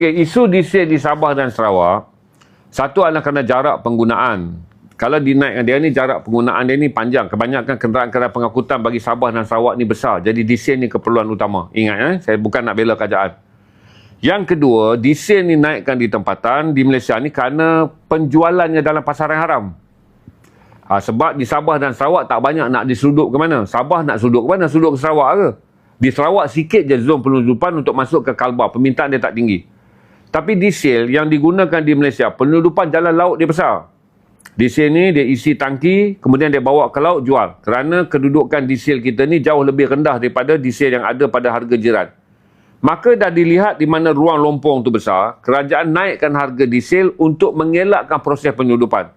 Okay, isu diesel di Sabah dan Sarawak, satu adalah kerana jarak penggunaan. Kalau dinaikkan dia ni, jarak penggunaan dia ni panjang. Kebanyakan kenderaan-kenderaan pengangkutan bagi Sabah dan Sarawak ni besar. Jadi diesel ni keperluan utama. Ingat, saya bukan nak bela kerajaan. Yang kedua, diesel ni naikkan di tempatan di Malaysia ni kerana penjualannya dalam pasaran haram. Sebab di Sabah dan Sarawak tak banyak nak diseluduk ke mana. Sabah nak seluduk ke mana? Seluduk ke Sarawak ke? Di Sarawak sikit je zon penyelundupan untuk masuk ke Kalbar. Permintaan dia tak tinggi. Tapi diesel yang digunakan di Malaysia, penyelundupan jalan laut dia besar. Diesel ni dia isi tangki, kemudian dia bawa ke laut jual. Kerana kedudukan diesel kita ni jauh lebih rendah daripada diesel yang ada pada harga jiran. Maka dah dilihat di mana ruang lompong tu besar, kerajaan naikkan harga diesel untuk mengelakkan proses penyelundupan.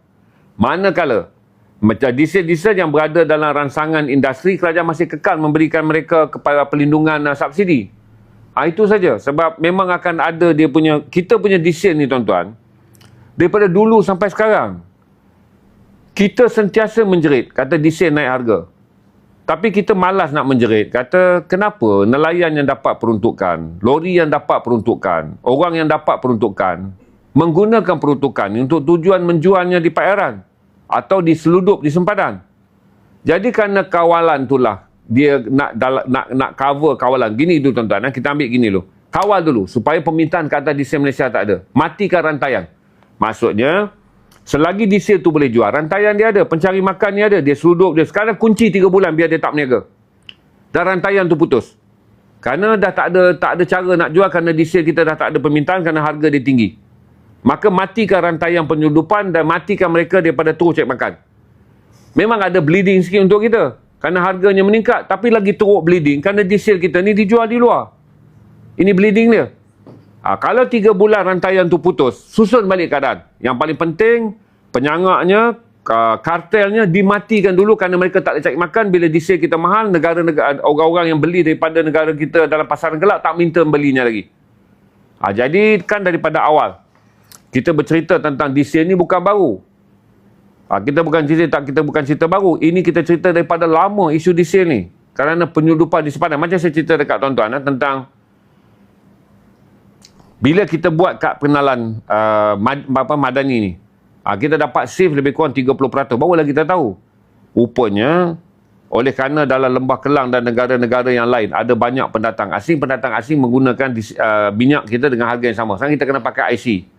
Manakala macam diesel-diesel yang berada dalam ransangan industri, kerajaan masih kekal memberikan mereka kepada pelindungan subsidi. Itu saja. Sebab memang akan ada dia punya, kita punya diesel ni tuan-tuan, daripada dulu sampai sekarang, kita sentiasa menjerit, kata diesel naik harga. Tapi kita malas nak menjerit, kata kenapa nelayan yang dapat peruntukan, lori yang dapat peruntukan, orang yang dapat peruntukan, menggunakan peruntukan untuk tujuan menjualnya di pasaran atau di seludup di sempadan. Jadi kerana kawalan itulah, dia nak cover kawalan. Gini dulu tuan-tuan, kita ambil gini dulu. Kawal dulu supaya permintaan ke atas diesel Malaysia tak ada. Matikan rantaian. Maksudnya, selagi diesel tu boleh jual, rantaian dia ada, pencari makan dia ada, dia seludup dia. Sekarang kunci 3 bulan biar dia tak berniaga. Dan rantaian tu putus. Kerana dah tak ada cara nak jual kerana diesel kita dah tak ada permintaan kerana harga dia tinggi. Maka matikan rantaian penyelundupan dan matikan mereka daripada terus cek makan. Memang ada bleeding sikit untuk kita. Kerana harganya meningkat, tapi lagi teruk bleeding kerana diesel kita ni dijual di luar. Ini bleeding dia. Kalau 3 bulan rantaian tu putus, susun balik keadaan. Yang paling penting, penyangaknya, kartelnya dimatikan dulu kerana mereka tak ada cari makan. Bila diesel kita mahal, negara-negara, orang-orang yang beli daripada negara kita dalam pasaran gelap tak minta belinya lagi. Jadi kan daripada awal, kita bercerita tentang diesel ni bukan baru. Kita bukan cerita baru. Ini kita cerita daripada lama isu diesel ni. Kerana penyelundupan di sepadan. Macam saya cerita dekat tuan-tuan tentang bila kita buat kad pengenalan Madani ni. Kita dapat save lebih kurang 30%. Barulah kita tahu. Rupanya, oleh kerana dalam Lembah Kelang dan negara-negara yang lain ada banyak pendatang asing menggunakan minyak kita dengan harga yang sama. Sekarang kita kena pakai IC.